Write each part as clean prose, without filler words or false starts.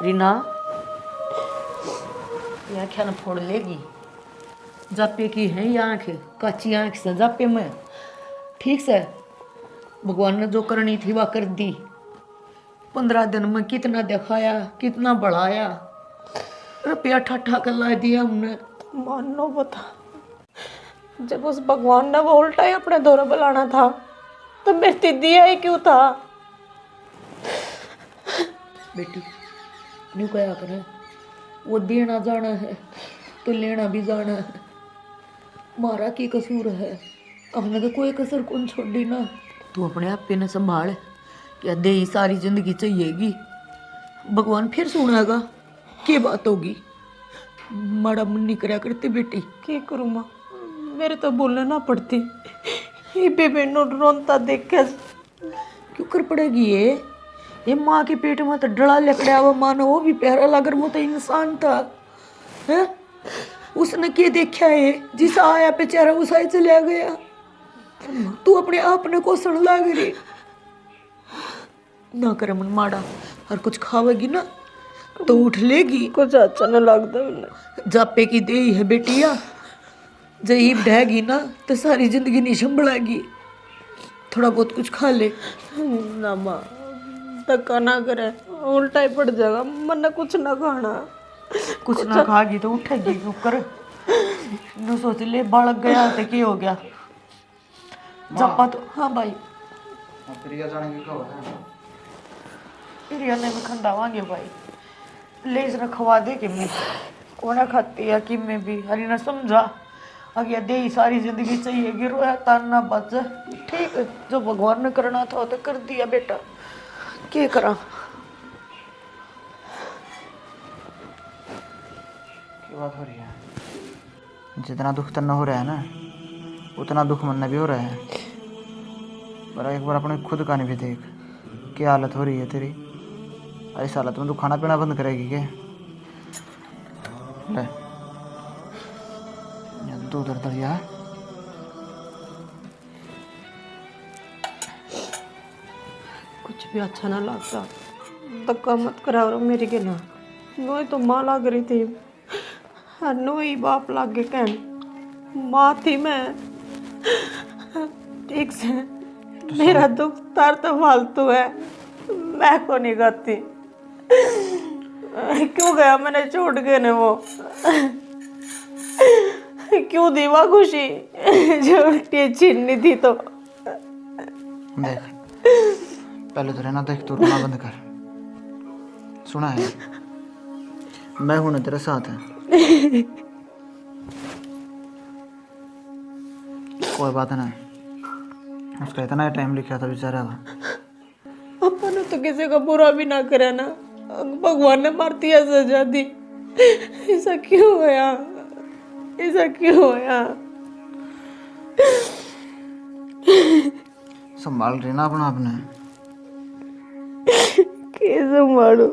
रीना ये आँखें न फोड़ लेगी। जापे की है ये आँख, कच्ची आँख से जापे में ठीक से भगवान ने जो करनी थी वह कर दी। 15 दिन में कितना दिखाया, कितना बढ़ाया, रुपया ठट्ठा कर ला दिया हमने। मानो बता, जब उस भगवान ने वो उल्टा ही अपने दौरे बुलाना था तो मेरी दिया ही क्यों था? बेटी न्यू क्या करे, वो देना जाना है तो लेना भी जाना है। मारा की कसूर है, हमने तो कोई कसर कौन छोड़ी ना। तू अपने आप पे न संभाल, क्या दे ही सारी जिंदगी चाहिएगी, भगवान फिर सुनेगा, क्या बात होगी। माड़ा मन नहीं करा करती बेटी। क्या करूँ माँ, मेरे तो बोलने ना पड़ती। ये बेबेनो रोनता देख के क्यों कर पड़ेगी ये माँ के पेट में तो डड़ा लकड़ा हुआ मानो वो भी प्यारा लगर, वो तो इंसान था है। उसने क्या देखा है, जिसा आया बेचारा उसा ही चला गया। तू अपने आप ने कोसण लाग रही ना कर मन माड़ा, और कुछ खावेगी ना तो उठ लेगी। कुछ अच्छा न लगता। जापे की दे है बेटिया, जब ढहेगी ना तो सारी जिंदगी नहीं संभलेगी। थोड़ा बहुत कुछ खा ले ना माँ, धक्का ना करे, उल्टा ही पड़ जाएगा। मन कुछ ना खाना। कुछ ना खागी तो उठेगी क्यों कर। न सोच ले बालक गया तो क्या हो गया। जापा तो हाँ भाई प्रिया जाने की कब है? प्रिया ने भी खंडावांगे भाई, ले इसने खवा दे कि मैं कोना खाती है कि मैं भी हरी ना समझा आगे दे ही सारी जिंदगी चाहिए कि रोया ताना बच। ठीक है, जो भगवान ने करना था तो कर दिया बेटा, क्या करा। क्या बात हो रही है? जितना दुख तन्ना हो रहा है ना, उतना दुख मनना भी हो रहा है। पर एक बार अपने खुद का नहीं भी देख, क्या हालत हो रही है तेरी। इस हालत में तू खाना पीना बंद करेगी क्या? ले दूध उधर दरिया। कुछ भी अच्छा ना लगता, धक्का मत करा और मेरी के ना। नोई तो माँ लग रही थी, नोई बाप लग गए कहन। माँ थी मैं ठीक से। मेरा दुख तार तो फालतू है, मैं को नहीं गाती। क्यों गया मैंने छोड़ के ने वो, क्यों दीवा खुशी जो छीननी थी। तो देख पहले तो रहना, देख तू रोना बंद कर। सुना है, मैं हूं ना तेरे साथ है। कोई बात ना, उसका इतना टाइम लिखा था बेचारा का। अपन तो किसी का बुरा भी ना करे ना, भगवान ने मारती है सजा दी। ऐसा क्यों होया, ऐसा क्यों होया? संभाल रही ना अपना आपने। कैसे मारू?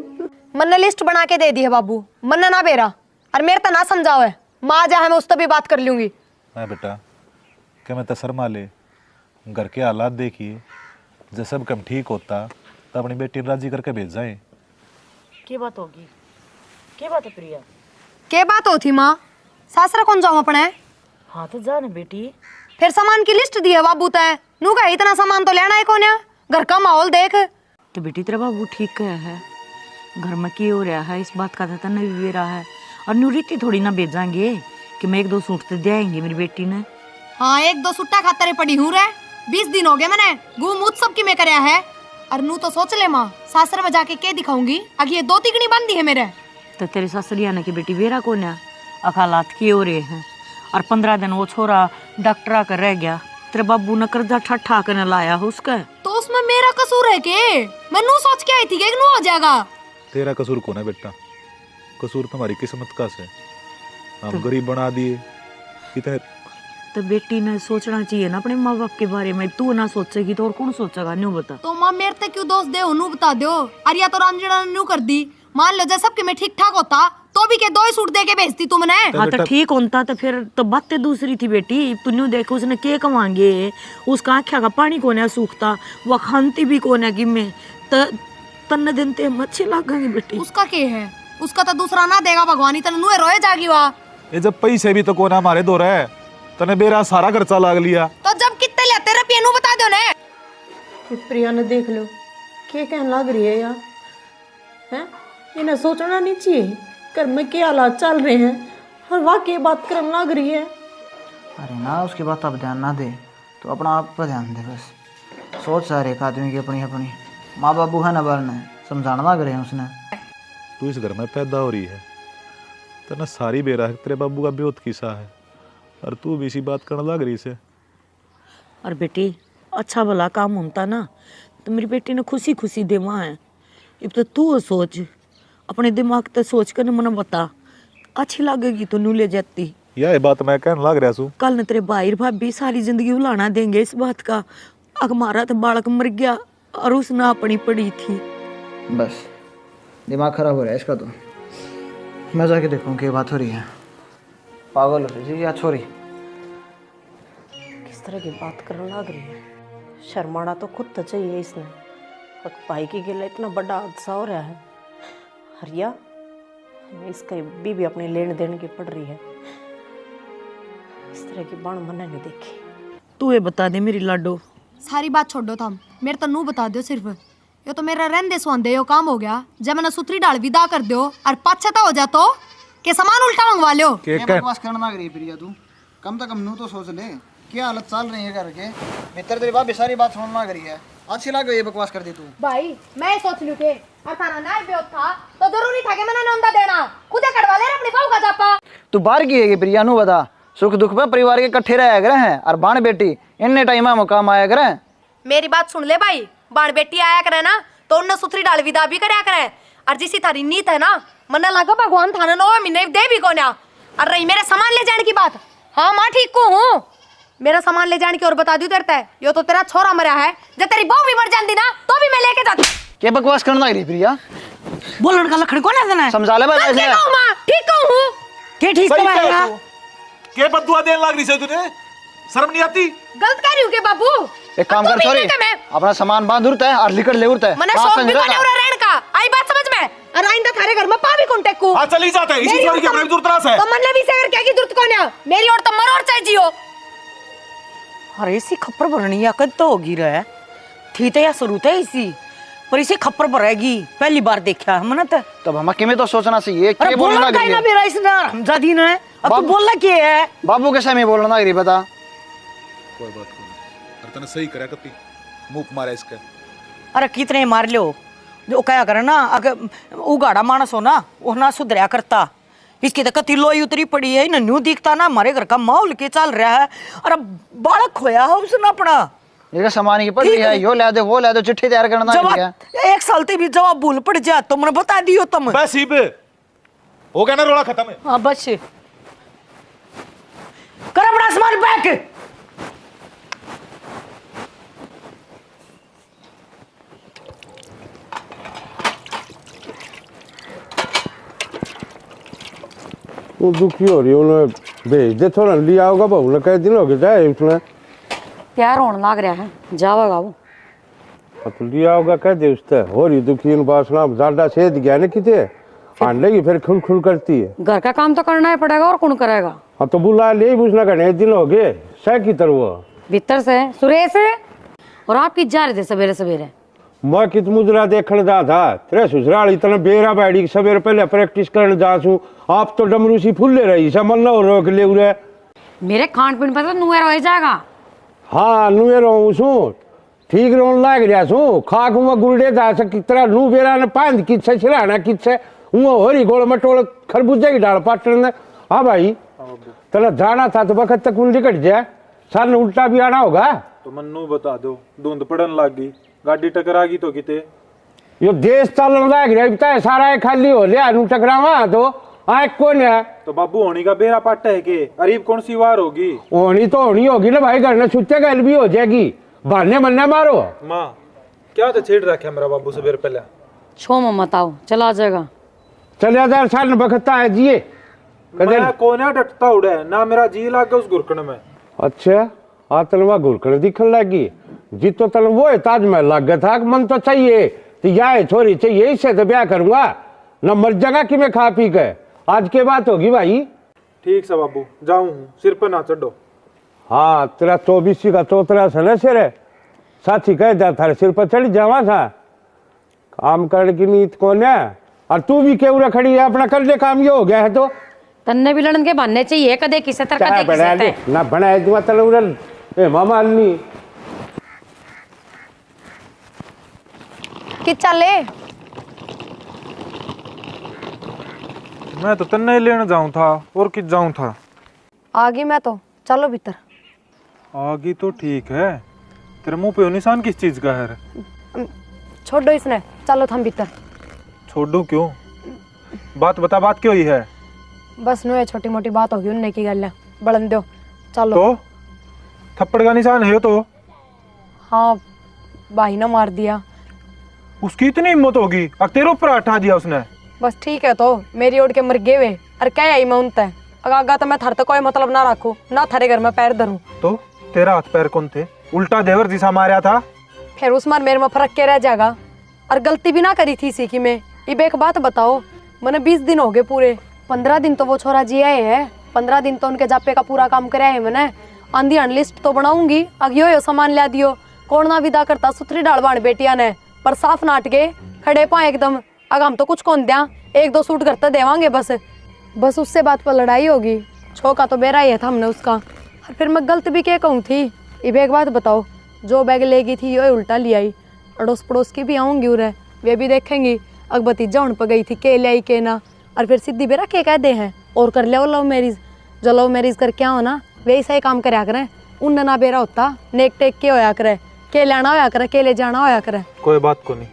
मन्ने लिस्ट बना के दे दी है बाबू, मन्ना ना बेरा और मेरे तो ना समझाओ है। माँ जा है मैं उससे भी बात कर लूंगी। मैं बेटा क्या मैं शर्मा ले, घर के हालात देखिए, जब सब कम ठीक होता तो अपनी बेटी राजी करके भेज जाए। क्या बात होगी, क्या बात है प्रिया? क्या बात होती माँ, सासरा कौन जाऊँ अपने? हाँ तो जा ना बेटी। फिर सामान की लिस्ट दी है बाबू तय, नू का इतना सामान तो लेना है कौन है, घर का माहौल देख। तो बेटी तेरा बाबू ठीक कहा है, घर में क्या हो रहा है इस बात का तो नहीं भी रहा है। और नुरीति थोड़ी ना भेजांगे कि मैं 1-2 सूट तो देंगे मेरी बेटी ने। हाँ 1-2 सुट्टा खातर पड़ी हूँ रे, 20 दिन हो गए मैंने घूम उत्सव की में कराया है। और नू तो सोच ले माँ, सासरे में जाके क्या दिखाऊंगी, आगे ये 2 तिगड़ी बंदी है मेरे। तो तेरे सासरिया ने की बेटी वेरा कौन है, अकालात किए हो रहे हैं। और 15 दिन वो छोरा डॉक्टर आकर रह गया, तेरे बाबू ने कर्जा ठट्ठा कर लाया उसका। तो उसमें मेरा कसूर है के? मैं नू सोच के आई थी कि नू हो जाएगा। तेरा कसूर कौन है बेटा, कसूर तुम्हारी किस्मत का से, हम गरीब बना दिए कितने। तो बेटी ने सोचना चाहिए ना अपने माँ बाप के बारे में, तू ना सोचेगी तो और कौन सोचेगा, न्यू बता। तो माँ मेरे ते क्यों दोस्त दे, नू बता दो। अरे या तो रामजीड़ा ने न्यू कर दी, मान लो जैसे सबके में ठीक ठाक होता तो भी के 2 ही सूट दे के भेजती तुमने। हाँ तो ठीक होता तो फिर तो बातें दूसरी थी बेटी। तू न्यू देख उसने के कमांगे, उसका आँखा का पानी कौन है सूखता, वो खानती भी कौन है कि मैं तो तन्ने दिन ते अच्छी लागेंगी बेटी। उसका के है, उसका तो दूसरा ना देगा भगवान, तन नुए रोए जागी वा। ये जब पैसे भी तो कोना हमारे दो रहे, तने मेरा सारा खर्चा लाग लिया। तो जब कितने लेते रुपये नु बता दो ने। प्रिया ने देख लो क्या कहने लग रही है यार, हैं? इन्हें सोचना नहीं चाहिए घर में क्या हालात चल रहे हैं और वाकई बात करने लग रही है। अरे ना उसकी बात आप ध्यान ना दे, तो अपना आप पर ध्यान दे बस। सोच सारे एक आदमी की अपनी अपनी, माँ बाबू है ना बारने, समझाना ना करे उसने। तू इस घर में पैदा हो रही है, तना सारी बेरा है तेरे बाबू का ब्योत किस्सा है, और तू भी इसी बात करने लग रही से। और बेटी अच्छा भला काम होता ना तो मेरी बेटी ने खुशी खुशी देवा है। अब तो तू सोच, अपने दिमाग ते सोच कर मना बता, अच्छी लगेगी तो नू ले जाती। यह बात मैं कहने लग रहा हूँ। कल न तेरे भाई भाभी सारी जिंदगी उलाना देंगे इस बात का। अग मारा तो बालक मर गया और उसने अपनी पड़ी थी। बस दिमाग खराब हो रहा है इसका, तो मैं जाके देखूँ क्या बात हो रही है। पागल हो रही है या छोरी? किस तरह की बात करने लग रही है, शर्माना तो खुद तो चाहिए इसने। भाई की गिला इतना बड़ा हादसा हो रहा है, हरिया इसका बीबी अपने लेन देन की पड़ रही है। इस तरह की बाण मैंने नहीं देखी। तू ये बता दे मेरी लाडो, सारी बात छोड़ो थम, मेरे तो नू बता दो सिर्फ। यो तो मेरा रहंदे सुहांदे यो काम हो गया, जब मैंने सुथरी डाल विदा कर दो और पाछता हो जा तो के सामान उल्टा मंगवा लो। बकवास करना लग रही प्रिया तू, कम से कम नू तो सोच ले क्या हालत चल रही है घर के। मित्र तेरी बात भी सारी बात सुनना लग रही है, अच्छी लग गई ये बकवास कर दी तू। भाई मैं सोच लू के और थाना ना ब्योत था तो जरूरी था कि मैंने नौंदा देना, खुदे कटवा ले अपनी बहू का जापा। तू बाहर की है प्रिया, नू बता। सुख दुख में परिवार के इकट्ठे रहा करे हैं, और बाण बेटी इन्ने टाइम में मुकाम आया करे। मेरी बात सुन ले भाई, बाण बेटी आया करे ना तो उन्हें सुथरी डाल विदा भी करया करे। और जिसी थारी नीत है ना, मना लगा भगवान थाने 9 महीने दे भी कोन्या। और रही मेरे सामान ले जाने की बात, हाँ माँ ठीक को हूँ, मेरा सामान ले जाने की और बता दू तेरता है, यो तो तेरा छोरा मरा है, जब तेरी बहू भी मर जाती ना तो भी मैं लेके जाती। क्या बकवास करना लग रही प्रिया? बोलन का लखन कौन है देना? समझा ले भाई। ठीक हूँ माँ, ठीक हूँ। क्या ठीक सही है कहा तू। के बदुआ देने लग रही से तुझे, शर्म नहीं आती? गलत कह रही हूँ के बाबू? एक काम कर सॉरी, अपना सामान बांध उड़ता है और लिकड़ ले उड़ता है। मैंने शौक भी बने उड़ा रहन का, आई बात समझ में? और आइंदा थारे घर में पावी कौन टेकू? हाँ चली जाता है, इसी सॉरी के अपने दूर त्रास है। तो मन ले भी से अगर क्या की जरूरत कौन है? मेरी और तो मरो और चाहे जियो। अरे इसी खप्पर भरनी कद तो होगी रहा थी तो या शुरू थे इसी पर इसी खप्पर भरेगी पहली बार देखा हमने तो। तब हम में तो सोचना चाहिए अरे बोलना का ना भी रईस ना हमजादी ने, अब तू बोलना क्या है? बाबू के समय बोलना नहीं बता। कोई बात नहीं, अरे तने सही करे कती मुंह मारा इसके। अरे कितने मार लो जो क्या करे ना, अगर उगाड़ा मानस हो ना वो ना सुधरिया करता। इसकी तो कति लोई उतरी पड़ी है, न्यू दिखता ना हमारे घर का माहौल के चल रहा है। अरे बालक खोया है उसने अपना, ये सामान की पड़ रही है, यो ले दे वो ले दे, चिट्ठी तैयार करना है। एक साल ते भी जवाब भूल पड़ जा तो मैंने बता दियो तुम। बस ही हो गया ना, रोड़ा खत्म है। हाँ बस कर अपना सामान पैक। वो दुखी हो रही है, उन्हें भेज दे थोड़ा, लिया होगा बहू ने, कई दिन हो गए जाए उसने। प्यार होने लग रहा है, जावेगा वो। तो लिया होगा कह दे उससे, हो रही दुखी इन बासना ज्यादा सेध गया ना किते आन लेगी फिर खुल खुल करती है। घर का काम तो करना ही पड़ेगा और कौन करेगा? हाँ तो बुला ले पूछना करने दिन हो गए सह की तरह भीतर से सुरेश और आप किस जा रहे थे सवेरे सवेरे? मैं कित मुजरा देखने जा था, तेरे ससुराल इतना बेरा बैठी सवेरे पहले प्रैक्टिस करने जा सू, आप तो डमरू सी फुले रही से मन न रोक ले उरे। मेरे खान पीन पर तो नुएर हो जाएगा। हाँ नुए रहूँ सू, ठीक रोन लाग रहा सू, खाक में गुरडे जा सक तरह नू बेरा ने पांच किस्से छिलाना किस्से होरी गोल मटोल खरबूजे की डाल पाटन। हाँ भाई तेरा जाना था तो वक्त तक निकट जाए, सन उल्टा भी आना होगा। तो मन्नू बता दो, धुंध पड़न लग गई, गाड़ी टकरा गई तो किते यो देश चलन लाग रहा है, सारा खाली हो लिया नू टकरावा तो आए कौन है? तो बाबू होनी का बेरा पाटा है के अरीब कौन सी वार होगी? होनी तो होनी होगी ना भाई, घर में छुट्टे गल भी हो जाएगी, बहाने बनने मारो। माँ क्या तो छेड़ रखा मेरा बाबू सवेरे पहले। छो मत आओ, चला जाएगा। चलिए यार साल बखता है जिए मैं कोने डटता उड़े ना, मेरा जी लाग गया उस गुरकन में। अच्छा आ तलवा घुरकन दिखने लगी जी, तो तल वो है ताजमहल लग गया था, मन तो चाहिए तो यह छोरी चाहिए, इससे तो ब्याह करूंगा न, मर जाएगा कि मैं खा पी के। आज के बात होगी भाई। ठीक से बाबू, जाऊं हूँ, सिर पर ना चढ़ो। हाँ, तेरा 24 का चौतरा से न सिर है, साथी कह जा थारे सिर पर चढ़ जावा था। काम करने की नीत कौन है? और तू भी क्यों खड़ी है? अपना कर ले काम, ये हो गया है तो तन्ने भी लड़न के बनने चाहिए, कदे किसे तर कदे बना किसे दे ते। ना बनाए तू मतलब ए मामा अन्नी कि चले मैं तो तन्ने लेने जाऊं था, और किस जाऊं था। आगे मैं तो चलो भीतर। आगे तो ठीक है, तेरे मुंह पे निशान किस चीज का है? छोड़ दो इसने, चलो थम भीतर। छोड़ दो क्यों? बात बता, बात क्यों ही है? बस नो ये छोटी मोटी बात होगी उनने की गल बढ़न दो, चलो। तो थप्पड़ का निशान है तो? हाँ भाई ने मार दिया। उसकी इतनी हिम्मत होगी, अब तेरे ऊपर हटा दिया उसने। बस ठीक है, तो मेरी ओढ़ के मर गए वे, और क्या आई मैं उनते आगा तो मैं थर तो कोई मतलब ना रखू ना, थारे घर में पैर धरूं। तो तेरा हाथ पैर कौन थे? उल्टा देवर जिसा मारा था। फिर उस्मान मेरे में फर्क के रह जाएगा, और गलती भी ना करी थी सीखी में। अब एक बात बताओ, मैंने 20 दिन हो गए पूरे, 15 दिन तो वो छोरा जी आए है, 15 दिन तो उनके जापे का पूरा काम कराया है मैंने। आंधी लिस्ट तो बनाऊंगी, अगियो यो सामान ला दियो, कौन ना विदा करता सुथरी डाल बाण बेटिया ने, पर साफ नाट के खड़े पाए एकदम। अगर हम तो कुछ कौन दिया, 1-2 सूट करते देवांगे बस उससे बात पर लड़ाई होगी। छोका तो बेरा ही है था हमने उसका, और फिर मैं गलत भी क्या कहूँ थी। अब एक बात बताओ, जो बैग लेगी थी यो उल्टा ले आई, अड़ोस पड़ोस की भी आऊँगी उरे, वे भी देखेंगी अग भतीजा उन पर गई थी के ले आई के ना, और फिर सीधी बेरा के कह दे हैं और कर ले लव मैरिज। जो लव मैरिज कर क्या हो ना, वे ऐसा ही काम करया करें, उन ना बेरा होता नेक टेक के होया करे, के लेना होया करे, के ले जाना होया करे। कोई बात को नहीं,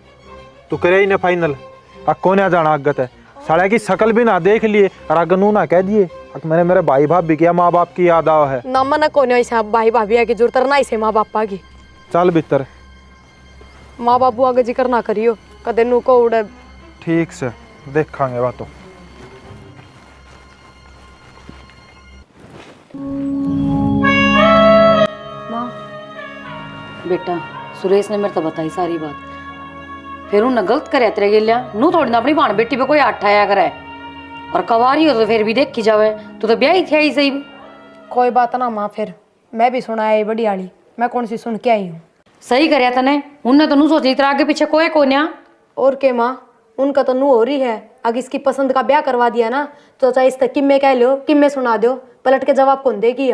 तू करे ही ना फाइनल। अब कौन जाना आगत है, साड़ा की शकल भी ना देख लिए और अगनू ना कह दिए मैंने मेरे भाई भाप भी किया, माँ बाप की याद आओ है ना। मन कौन ऐसा भाई भाभी की जरूरत ना, इसे माँ बापा की। चल भीतर, माँ बापू आगे जिक्र ना करियो कदे नू को उड़े। ठीक से देखांगे बातों। बेटा सुरेश ने मेरे तो बताई सारी बात, फिर उन्हें गलत करे तेरे गिलिया नू थोड़ी ना अपनी भाण बेटी पे कोई हाथ आया करे, और कवारी हो तो फिर भी देखी जावे, तू तो ब्याह ही थे ही सही। कोई बात ना माँ, फिर मैं भी सुना है बड़ी आली, मैं कौन सी सुन के आई हूँ। सही करया तने, उनने तो नू सोची तेरा आगे पीछे कोई कोन्या। और के माँ, उनका तो नू हो रही है, अगर इसकी पसंद का ब्याह करवा दिया ना, तो चाहे इस तक किम्मे कह लो किम्मे सुना दो, पलट के जवाब कौन देगी।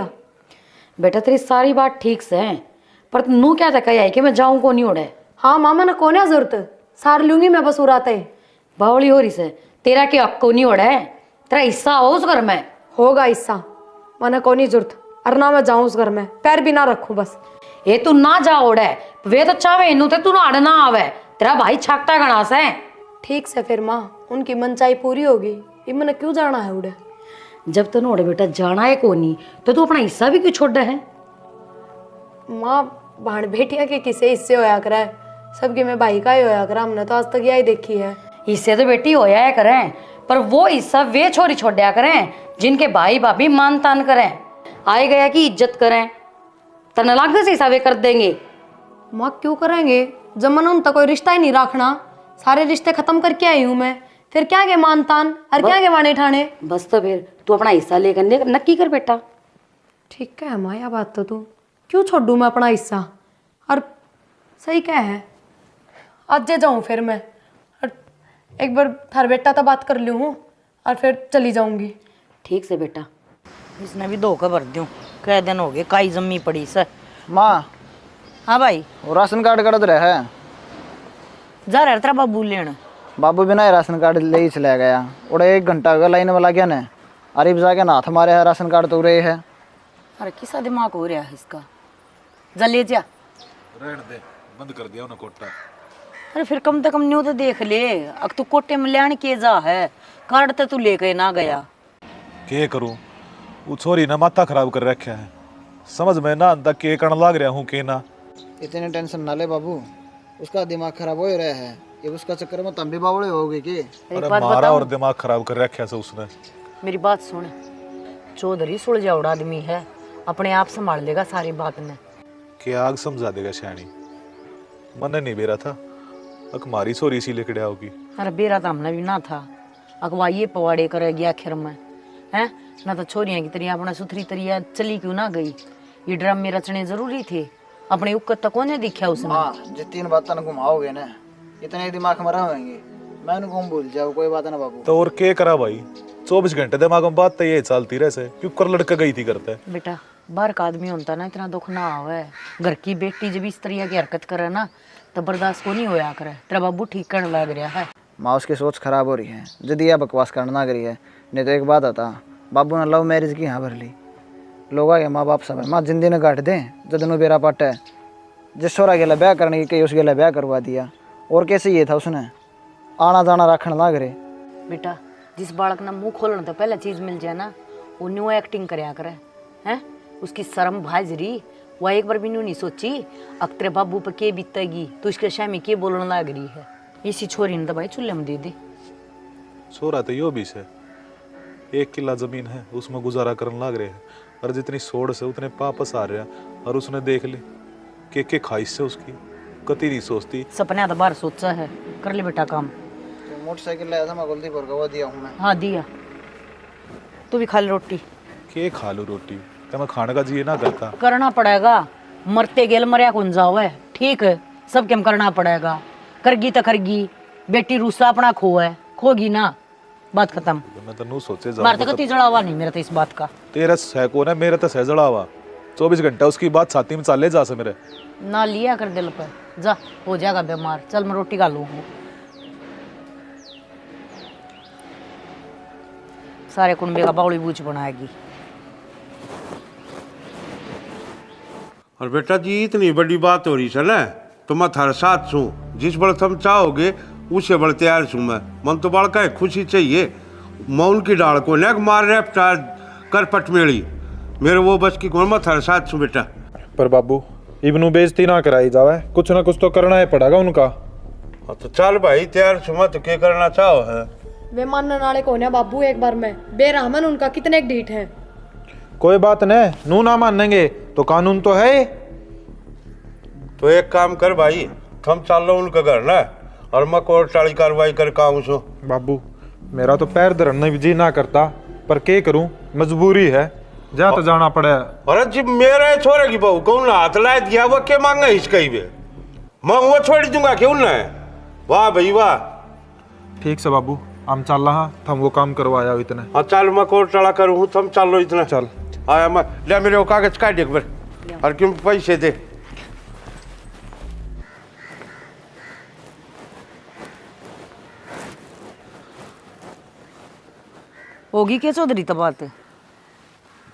बेटा तेरी सारी बात ठीक से है, पर नू क्या तक आई कि मैं जाऊं को नहीं उड़े। हाँ मामा ने कौन है जरूरत, सार लूंगी मैं बस उड़ाते। बावली हो रही से, तेरा के हक को नहीं उड़े, तेरा हिस्सा हो उस घर में। होगा हिस्सा, मैंने कौन ही जरूरत, और ना मैं जाऊं उस घर में, पैर भी ना रखूं बस। ये तू ना जा उड़े, वे तो चाहे इनू ते तू ना ना आवे, तेरा भाई छाकता गणास है। ठीक से फिर माँ, उनकी मनचाही पूरी होगी, ये मैंने क्यों जाना है उड़े। जब तू उड़े बेटा जाना है को नहीं, तो तू अपना हिस्सा भी क्यों छोड़ है। माँ भाण बेटिया के किसे हिस्से होया करे, सबके में भाई का ही होया करे, हमने तो आज तक यही देखी है। हिस्से तो बेटी होया है करें, पर वो हिस्सा वे छोरी छोड़या करें जिनके भाई भाभी मान तान करें, आए गया की इज्जत करें, तन लाग से हिस्सा वे कर देंगे। माँ क्यों करेंगे, जब मैंने उन तक कोई रिश्ता ही नहीं रखना, सारे रिश्ते खत्म करके आई हूँ मैं, फिर क्या के मान तान और क्या के वाणे ठाणे। बस तो फिर तू अपना हिस्सा लेकर नक्की कर बेटा। ठीक है माँ, यह बात तो तू क्यों छोड़ू मैं अपना हिस्सा, और सही क्या है, आज जाऊँ फिर मैं, और एक बार थार बेटा तो बात कर लूँ और फिर चली जाऊंगी। ठीक से बेटा। इसने भी धोखा भर दूं, कई दिन हो गए काई जमी पड़ी से। माँ हाँ भाई, वो राशन कार्ड कट रहा है, जा रहा तेरा बाबू लेने। बाबू बिना ही राशन कार्ड ले ही चला गया, उड़े 1 घंटा हो गया लाइन वाला क्या ने, अरे जाके नाथ मारे है, राशन कार्ड तो रहे है। अरे किसा दिमाग हो रहा है इसका, जा ले जा। रहने दे, बंद कर दिया उन्हें कोटा। अरे फिर कम से कम न्यू तो देख ले, अब तू कोटे में लेने के जा है, कार्ड तो तू लेके ना गया। के करूं, वो छोरी ना माथा खराब कर रखा है, समझ में ना आता के कण लाग रहा हूँ के ना। इतनी टेंशन ना ले बाबू, उसका दिमाग खराब हो ही रहा है, ये उसका चक्कर में तुम भी बावड़े हो गए की। अरे मारा और दिमाग खराब कर रखा है उसने। मेरी बात सुन, चौधरी सुलझावड़ा आदमी है, अपने आप संभाल लेगा सारी बात में। क्या आग समझा देगा शानी, मन नहीं बेरा था, अक मारी सोरी सी लेके होगी। अरे बेरा तो हमने भी ना था, अगवा ये पवाड़े करे गया आखिर में हैं ना, तो छोरियां की तरिया अपना सुथरी तरिया चली क्यों ना गई। ये ड्राम में रचने जरूरी थे, अपने उक्कत तक कौन दिखा उसने। हाँ जितनी बातें घुमाओगे ना इतने दिमाग में रहेंगे, मैं उनको भूल जाओ कोई बात ना बाबू। तो और क्या करा भाई, 24 घंटे दिमाग में बात तो ये चलती रहे से, क्यों कर लड़का गई थी करते है। बेटा बाहर का आदमी होता ना इतना दुख ना आवे, घर की बेटी जब इस तरह की हरकत करे ना तो बर्दाश्त को नहीं होया करे। तेरा बाबू ठीक करने लग रहा है। माँ उसकी सोच खराब हो रही है, जल्दी यह बकवास करना करी है। नहीं तो एक बात आता, बाबू ने लव मैरिज की यहाँ भर ली, लोग आगे माँ बाप सब है, माँ जिंदगी ने काट दें जदनू बेरा पट है। जिस छोरा गेला ब्याह करने की कही उस गेला ब्याह करवा दिया, और कैसे ये था उसने आना जाना रखने लग रहे। बेटा जिस बालक ना मुंह खोलने तो पहले चीज मिल जाए ना, वो न्यू एक्टिंग करया करे हैं। उसकी शर्म भाजरी वह एक बार भी न्यू नहीं सोची अक्तरे बाबू पर के बीतेगी तो उसके शामी के बोलने लग रही है। इसी छोरी ने तो भाई चूल्हे में दे दी। छोरा तो यो भी से 1 किला जमीन है, उसमें गुजारा करने लग रहे हैं, और जितनी सोड़ से उतने पापस आ रहा, और उसने देख ले के खाइश से उसकी कति नहीं सोचती। सपना तो बाहर सोचा है, कर ले बेटा काम। तो मोटरसाइकिल लाया था मैं गुलदीपुर का, वो दिया हूँ मैं। हाँ दिया, तू भी खा ले रोटी। के खा लो रोटी, तो मैं खाने का जी ना करता। करना पड़ेगा, मरते गेल मरिया कौन जाओ है, ठीक है सब केम करना पड़ेगा। करगी तो करगी, बेटी रूसा अपना खो है, खोगी ना, बात खत्म। मैं तो नू सोचे मारते का तिजड़ावा नहीं मेरा तो इस बात का। तेरा सह को ना, मेरा तो सहजड़ा हुआ 24 घंटा उसकी बात छाती में चाले जा से मेरे ना लिया कर दिल पर, जा हो जाएगा बीमार। चल मैं रोटी खा लूँ, सारे कुंबे का बावड़ी बूझ बनाएगी। और बेटा जी इतनी बड़ी बात हो रही है ना, तो मैं थारे साथ छूँ, जिस बड़ तुम चाहोगे उससे बड़ तैयार छूँ मैं। मन तो बड़का है, खुशी चाहिए। मौन की डाल को नेक मार रहे कर पटमेड़ी, मेरे वो बस की कौन, मैं थारे साथ छूँ बेटा। पर बाबू इब्नू बेइज्जती ना कराई जावे, कुछ ना कुछ तो करना ही पड़ेगा उनका। तो चल भाई तैयार छूँ मैं, तो क्या करना चाहो है। वे मानने वाले कौन है बाबू, एक बार में बेरहमन उनका कितने ढीठ है। कोई बात नहीं, नू ना मानेंगे तो कानून तो है। तो एक काम कर भाई, थम चल लो उनका घर ना, और मैं कोर्ट सारी कार्रवाई करके आऊँ सो। बाबू मेरा तो पैर धरने भी जी ना करता, पर क्या करूं, मजबूरी है, जा तो जाना पड़े। अरे जी मेरे छोरे की बहू कौन हाथ ला दिया, वो के मांगा इसका ही बे, मैं वो छोड़ दूंगा क्यों ना। वाह भाई वाह। ठीक से बाबू, हम चल रहा, थम वो काम करवाया इतने। हाँ चल मैं कोर्ट चला करूँ, तुम चल लो इतना। चल आया मैं ले मेरे वो कागज काट एक बार, और क्यों पैसे दे। होगी क्या चौधरी तो बात,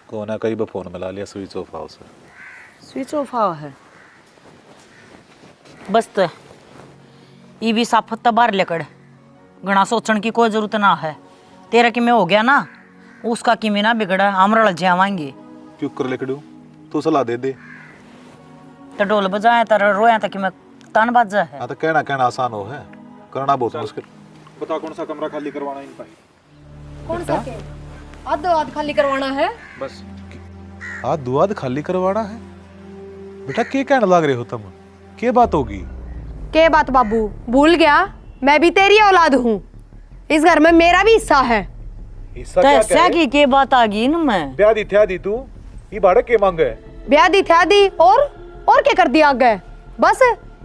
को ना कई बार फोन मिला लिया, स्विच ऑफ हाउस है। स्विच ऑफ हुआ है बस। तो ये भी साफत बाहर लेकर घना सोचने की कोई जरूरत ना है। तेरा कि मैं हो गया ना, उसका कि मैं ना बिगड़ा, हम रल जावाएंगे। क्यों कर लेकर तू सलाह दे दे। तो ढोल बजाए तर रोया था कि मैं तान बाजा है। हाँ तो कहना आसान हो है, करना बहुत मुश्किल। बता कौन सा कमरा खाली करवाना इन भाई। कौन सा के आध खाली करवाना है। बस आध खाली करवाना है। बेटा क्या कहना लग रहे हो तुम, क्या बात होगी। के बात बाबू, भूल गया मैं भी तेरी औलाद हूँ, इस घर में मेरा भी हिस्सा है। हिस्सा तो क्या ऐसा की के बात आ गई ना। मैं ब्याह दी थ्या दी तू, ये भाड़े के मांगे। ब्याह दी थ्या दी, और क्या कर दिया आगे। बस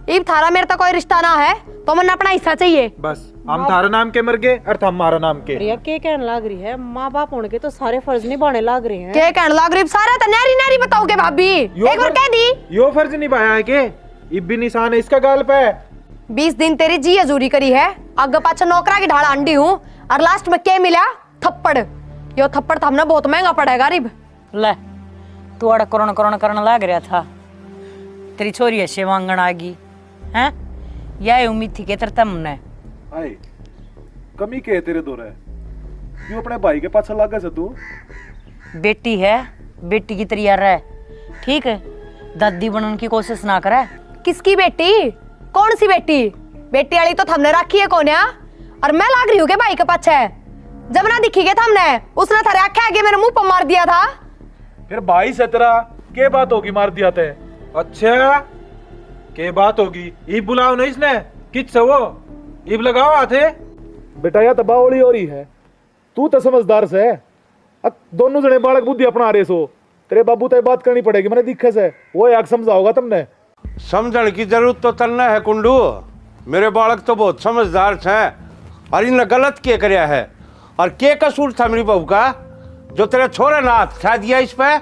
इब थारा मेरे तक कोई रिश्ता ना है, तो मन अपना हिस्सा चाहिए। बस हम थारा नाम के मर गए और हम हमारा नाम के। प्रिया के कहने लग रही है, माँ बाप होने के तो सारे फर्ज निभाने लग रहे हैं। के कहने लग रही सारा तो नारी नारी बताओगे भाभी, एक बार कह दी। यो फर्ज निभाया है के, इब भी निशान है इसका गाल पे। 20 दिन तेरी जी हजूरी करी है, आगे पाछे नौकरा की ढाल अंडी हूँ, और लास्ट में क्या मिला, थप्पड़। यो थप्पड़ तो हमने बहुत महंगा पड़ेगा रिब। ले तू अड़ करोड़ करोड़ करने लग रहा था, तेरी छोरी है मांगण आ गई हैं। यह उम्मीद थी कि तेरे तमने आए कमी के तेरे दो रहे, क्यों अपने भाई के पास लगा से तू। बेटी है, बेटी की तरिया रह, ठीक है, दादी बनने की कोशिश ना करे। किसकी बेटी, कौन सी बेटी, बेटी वाली तो हमने रखी है कौन है, और मैं लाग रही हूँ के भाई के पाछे। जब ना दिखी गया हमने, उसने थारे आखे आगे मेरे मुंह पर मार दिया था। फिर भाई से तेरा क्या बात होगी, मार दिया थे। अच्छा के बात होगी, ये बुलाओ नहीं इसने, किस से वो इब लगाओ आते बेटा या तबावली हो रही है, तू तो समझदार से दोनों जने बालक बुद्धि अपना रहे सो, तेरे बाबू तो बात करनी पड़ेगी मैंने दिखे से, वो याक समझाओगा तुमने। समझने की जरूरत तो तन्ना है कुंडू, मेरे बालक तो बहुत समझदार है और इनने गलत क्या कराया है। और क्या कसूर था मेरी बहू का जो तेरे छोरे ने हाथ उठा दिया इस पे,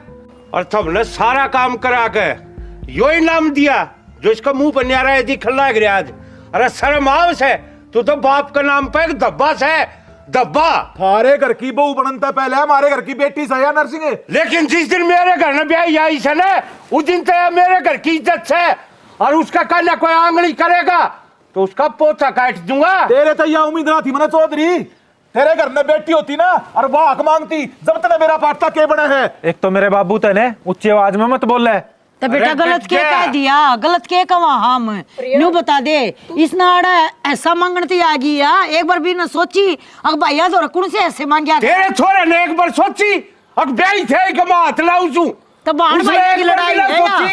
और तुमने सारा काम करा के यो ही नाम दिया जो इसका मुंह पर न्यारा है दिखने लग रहा आज। अरे शर्म आओ से, तू तो बाप का नाम पे एक धब्बा से धब्बा। थारे घर की बहू बनता पहले हमारे घर की बेटी से या नरसिंह, लेकिन जिस दिन मेरे घर में ब्याह आई से ना उस दिन तो मेरे घर की इज्जत से, और उसका कल कोई आंगली करेगा तो उसका पोछा काट दूंगा। तेरे तो यह उम्मीद ना थी मैंने चौधरी, तेरे घर में बेटी होती ना और वो हक मांगती जब तक मेरा पाटता के बना है। एक तो मेरे बाबू तने ऊंची आवाज में मत बोल रहे। तो बेटा गलत के कह दिया, गलत के कवा हम न्यू बता दे। इस नाड़ा ऐसा मांगती आ गई या एक बार भी न सोची अब भैया तो कौन से ऐसे मांगया तेरे छोरे ने एक बार सोची अब ब्याह थे कि मैं हाथ लाऊं तो बहन भैया की लड़ाई है या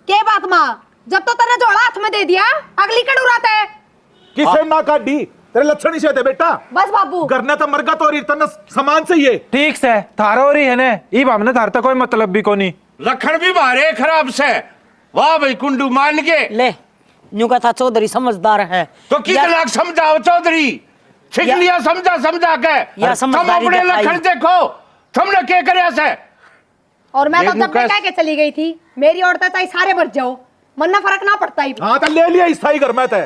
के बात माँ, जब तो तेने जोड़ा हाथ में दे दिया अगली कड़ उड़ाता है। किसे ना काटी, तेरे लक्षण ही से थे बेटा। बस बाबू करना तो मरगा तो और तन समान चाहिए। ठीक से थारा हो रही है ने इब हमने थार तक कोई मतलब भी कोनी। लखन भी मारे खराब से, वाह भाई कुंडू मान के ले न्यू का था चौधरी समझदार है तो कितना समझाओ चौधरी, छिक लिया समझा समझा के। या तुम समझदारी अपने दिखाई। लखन देखो तुमने क्या करे से। और मैं तो ये जब भी कह के चली गई थी मेरी औरतें चाहे सारे भर जाओ मन्ना फर्क ना पड़ता ही। हाँ तो ले लिया इस स्थाई घर में थे,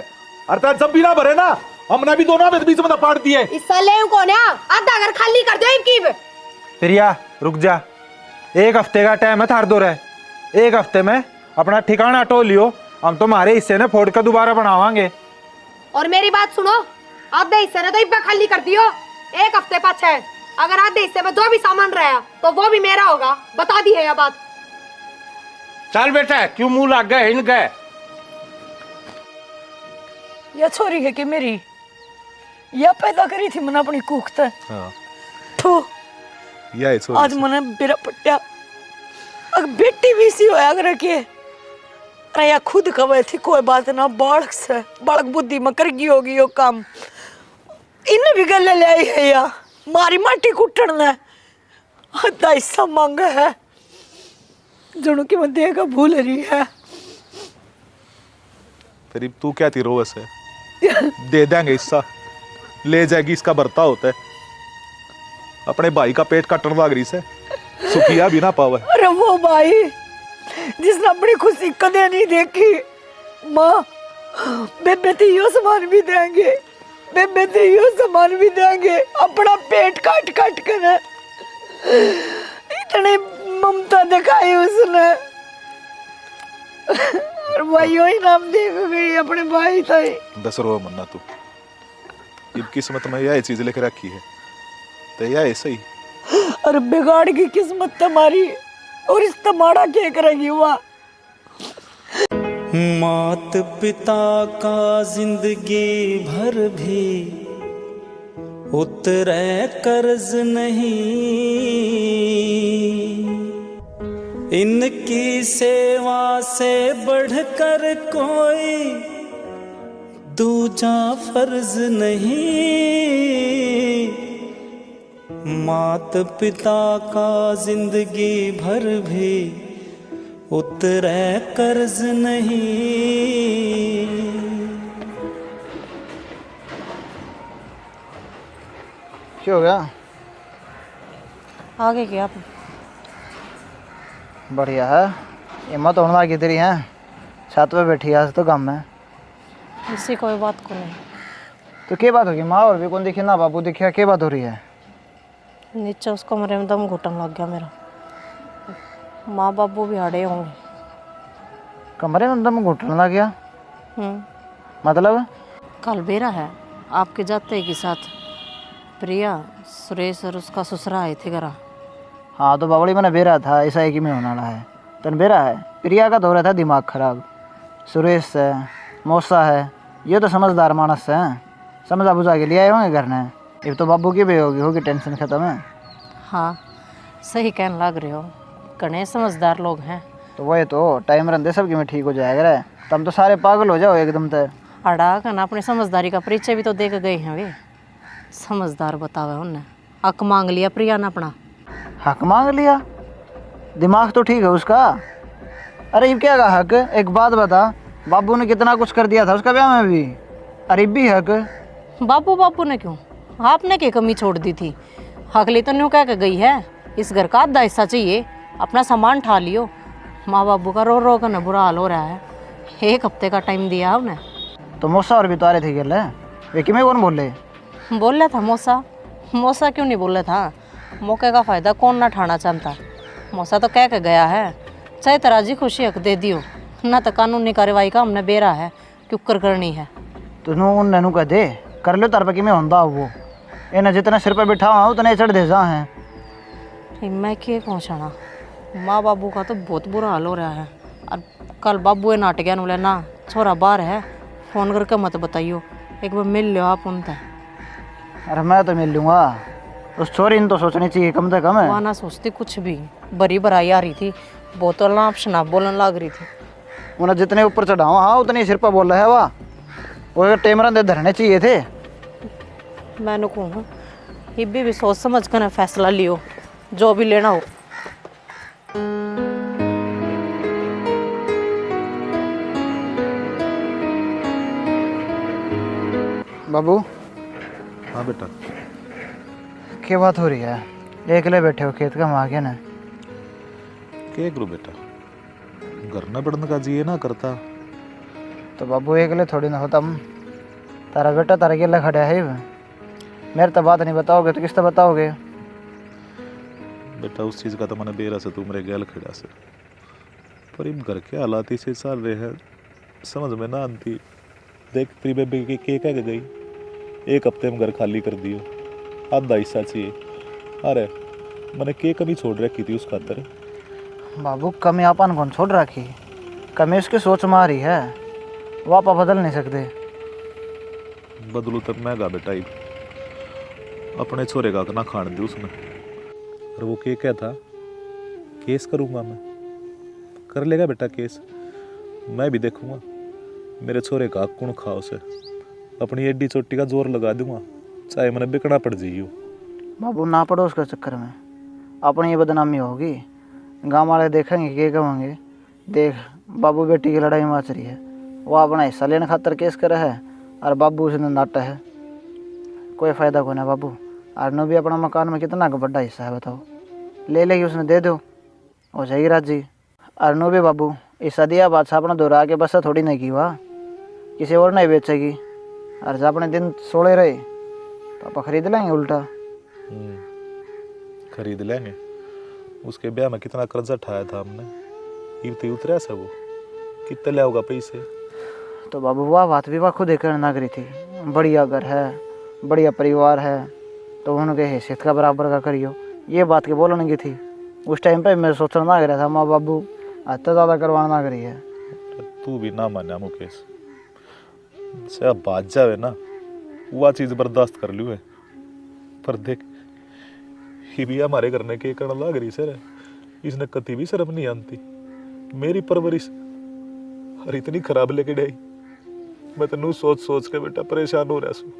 अर्थात जब भी ना भरे ना हमने भी दोनों में बीच में पाड़ दिए। इस साले कौन है आधा घर खाली कर दो इनकी। प्रिया रुक जा, एक हफ्ते का टाइम है थार दो रहे, एक हफ्ते में अपना ठिकाना टो लियो, हम तुम्हारे हिस्से ने फोड़ कर दोबारा बनावांगे। और मेरी बात सुनो, आधे हिस्से ने तो इब्बा खाली कर दियो, एक हफ्ते पाछे अगर आधे हिस्से में जो भी सामान रहा तो वो भी मेरा होगा, बता दी है यह बात। चल बेटा क्यों मुंह लग गए इनके। यह छोरी है कि मेरी यह पैदा करी थी मैंने अपनी कुख ते तो आज मैंने बेरा पट्टा अगर बेटी भी सी होया अगर के अरे या खुद कवे थी कोई बात ना, बालक से बालक बुद्धि में कर गई होगी यो काम इन्हें भी गले ले आई है या मारी माटी कुटन ने आधा हिस्सा मांगा है जणू की मैं देगा भूल रही है। फिर तू क्या थी रोवस है, दे देंगे हिस्सा, ले जाएगी इसका बर्ता होता है, अपने भाई का पेट काटने लग रही से सुखिया भी ना पावे। अरे वो भाई जिसने अपनी खुशी कदे नहीं देखी, माँ बेबे तो यो सामान भी देंगे, बेबे तो यो सामान भी देंगे, अपना पेट काट काट कर इतनी ममता दिखाई उसने और भाई ही नाम देख गई अपने भाई था। दस रो मन्ना तू, इब किस्मत में यह चीज लेकर रखी है तो यह ऐसा ही। और बिगाड़ की किस्मत तुम्हारी और इस तमाड़ा क्या करेगी हुआ। मात पिता का जिंदगी भर भी उतरे कर्ज नहीं, इनकी सेवा से बढ़कर कोई दूजा फर्ज नहीं। मात पिता का जिंदगी भर भी उतरे कर्ज नहीं। क्या हो गया? आगे क्या आप बढ़िया है, हिम्मत होने लगी तेरी है, छत पे बैठी है आज तो गम है। इससे कोई बात को नहीं। तो क्या बात होगी माँ, और भी कौन दिखे ना बाबू दिखे, क्या बात हो रही है? नीचे उस कमरे में दम घुटन लग गया मेरा, माँ बाबू भी हाड़े होंगे। कमरे में दम घुटने लग गया मतलब? कल बेरा है आपके जाते के साथ प्रिया सुरेश और उसका ससुरा आए थे घरा। हाँ तो बावड़ी मैंने बेरा था, ऐसा एक ही में होने वाला है। तन बेरा है प्रिया का तो हो रहा था दिमाग खराब, सुरेश है मौसा है, ये तो समझदार मानस है, समझा बुझा के लिए आए होंगे घर ने। ये तो बाबू की भी होगी टेंशन खत्म है। हाँ सही कहने लग रहे हो, घने समझदार लोग हैं। तो वही तो टाइम रहते सबकी में ठीक हो जाएगा रे, तुम तो सारे पागल हो जाओ एकदम से। अड़ा का ना अपनी समझदारी का परिचय भी तो दे के गए हैं वे। समझदार बतावे उनने, हक मांग लिया प्रिया ने अपना। हक मांग लिया? दिमाग तो ठीक है उसका। अरे ये क्या कहा हक? एक बात बता, बाबू ने कितना कुछ कर दिया था उसका ब्याह में भी, अरे भी हक? बाबू ने क्यों? आपने क्या कमी छोड़ दी थी? हकली तो न्यू कह के गई है, इस घर का आधा हिस्सा चाहिए, अपना सामान ठा लियो। माँ बाबू का रो रो कर न बुरा हाल हो रहा है। 1 हफ्ते का टाइम दिया उन्हें। तो मौसा और भी तो आ रहे थे गल, वे कि मैं कौन बोले? बोल था मौसा क्यों नहीं बोल था? मौके का फ़ायदा कौन ना ठाना चाहता। मौसा तो कह के गया है, चाहे तराजी खुशी हक दे दियो, ना तो कानूनी कार्रवाई का हमने बेरा है क्यों करनी है। तो नू कह दे कर लो तार पर कि मैं होंदा वो, इन्हें जितना सिर पर बिठा हुआ उतने चढ़ दे जा हैं। मैं क्या पहुँचाना, माँ बाबू का तो बहुत बुरा हाल हो रहा है। और कल बाबू नाट गया बोले ना छोरा बाहर है, फ़ोन करके मत बताइयो, एक बार मिल लो आप उनसे। अरे मैं तो मिल लूँगा, उस छोरी ने तो सोचनी चाहिए कम से कम है। वहाँ ना सोचती कुछ भी, बरी बराई आ रही थी, बोतल ना शनाब बोलने लग रही थी। उन्हें जितने ऊपर चढ़ाओ हाँ उतने सिर पर बोल रहा है वाह, वो टेमरा दे धरने चाहिए थे। मैंने कहूँ ये भी सोच समझ कर फैसला लियो, जो भी लेना हो। बाबू। हाँ बेटा। क्या बात हो रही है? अकेले बैठे हो खेत का वहाँ के ना? क्या करूँ बेटा, घर न बढ़ने का जी ना करता। तो बाबू अकेले थोड़ी ना होता, तारा बेटा तारा अकेला खड़ा है। मेरे तो बात नहीं बताओगे तो किस तरह बताओगे? बेटा उस चीज़ का तो मैंने बेरा से तू मेरे गैल खड़ा से, पर इन घर के हालात ही से चल रहे हैं, समझ में ना आती। देख तेरी बेबी के कह के गई, 1 हफ्ते में घर खाली कर दियो, आधा हिस्सा चाहिए। अरे मैंने के कमी छोड़ रखी थी उस खातर? बाबू कमी आपन कौन छोड़ रखी, कमी उसकी सोच में आ रही है, वो आप बदल नहीं सकते। बदलू तब मैं गा बेटा ही अपने छोरे का ना खान दी उसने। और वो के क्या था, केस करूँगा मैं। कर लेगा बेटा केस, मैं भी देखूँगा मेरे छोरे का कौन खाओ से, अपनी एडी चोटी का जोर लगा दूंगा, चाहे मैंने बिकना पड़ जाइयो। बाबू ना पड़ो उसके चक्कर में, अपनी ये बदनामी होगी, गांव वाले देखेंगे क्या कहेंगे। देख बाबू बेटी की लड़ाई मच रही है, वो अपना हिस्सा लेने खातर केस करे है और बाबू उसने नाटा है, कोई फ़ायदा को ना बाबू। आरनो भी अपना मकान में कितना का बड़ा हिस्सा है बताओ, ले लेगी उसने दे दो हो जाएगी राजी। आरनो भी बाबू हिस्सा दिया बादशाह अपना दोहरा के बस थोड़ी नहीं की वाह, किसी और नहीं बेचेगी। और जब अपने दिन सोड़े रहे तो आप खरीद लेंगे उल्टा। खरीद लेंगे, उसके ब्याह में कितना कर्जा उठाया था हमने, इवते उतरा से वो कितने ले होगा पैसे। तो बाबू वाह बात भी वाह खुद ही करना करी थी, बढ़िया घर है बढ़िया परिवार है, तो उनके हैसियत का बराबर का करियो, ये बात के बोलने की थी। उस टाइम पे मैं सोचना ना रहा था माँ बाबू इतना ज़्यादा करवाना करी है। तू भी ना माना मुकेश, से अब बात जावे ना वह चीज़ बर्दाश्त कर लूँ, पर देख ही भी हमारे करने के करना लग रही सर, इसने कति भी शर्म नहीं आती। मेरी परवरिश और इतनी खराब लेके गई, मैं तो सोच सोच के बेटा परेशान हो रहा सू।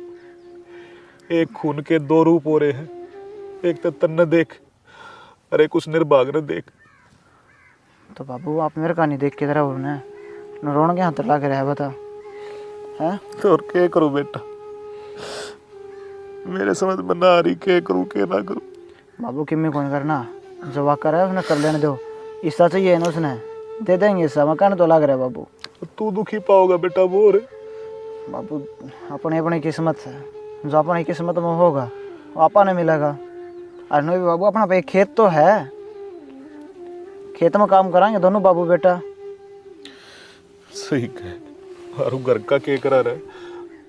एक खून के 2 रूप हो रहे हैं, एक तो तन्ने देख और एक उस निर्भाग ने देख। तो बाबू आप मेरे कहानी देख के तरह उन्हें रोन के हाथ लग रहा है बता है। तो और क्या करूं बेटा, मेरे समझ में ना आ रही क्या करूं क्या ना करूं। बाबू किम्मी कौन करना, जो वाकर है उसने कर लेने दो, हिस्सा चाहिए ना उसने दे देंगे हिस्सा, मकान तो लग रहा है बाबू। तू दुखी पाओगा बेटा वो रे। बाबू अपनी अपनी किस्मत है, जो अपनी किस्मत में होगा वो आपा ने मिलेगा। और नहीं बाबू अपना भाई खेत तो है, खेत में काम कराएंगे दोनों बाबू बेटा। सही कह, और घर का के करा रहा है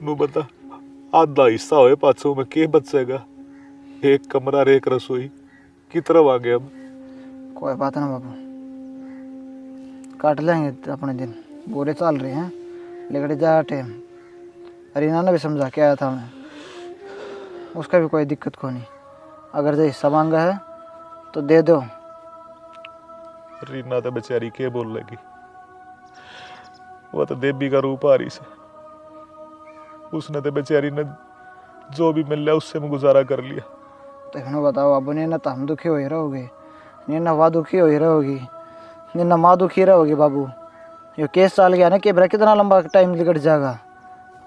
नु बता, आधा हिस्सा होए पाछो में के बचेगा, एक कमरा रे एक रसोई की तरफ आ गए हम। कोई बात ना बाबू, काट लेंगे अपने दिन, बोरे चल रहे हैं लेकिन जा टाइम। अरीना ने भी समझा के आया था मैं, उसका भी कोई दिक्कत को नहीं, अगर जो हिस्सा मांगा है तो दे दो। रीना तो बेचारी के बोल लगी, वो तो देवी का रूप आ रही से, उसने तो बेचारी ने जो भी मिल लिया उससे मैं गुजारा कर लिया। तो इन्हों बताओ बाबू ने ना तो हम दुखी हो ही रहोगे, नहीं ना वह दुखी हो ही रहोगी, नहीं ना माँ दुखी रहोगी बाबू। ये केस चल गया ना कि बरा कितना लंबा टाइम निकट जाएगा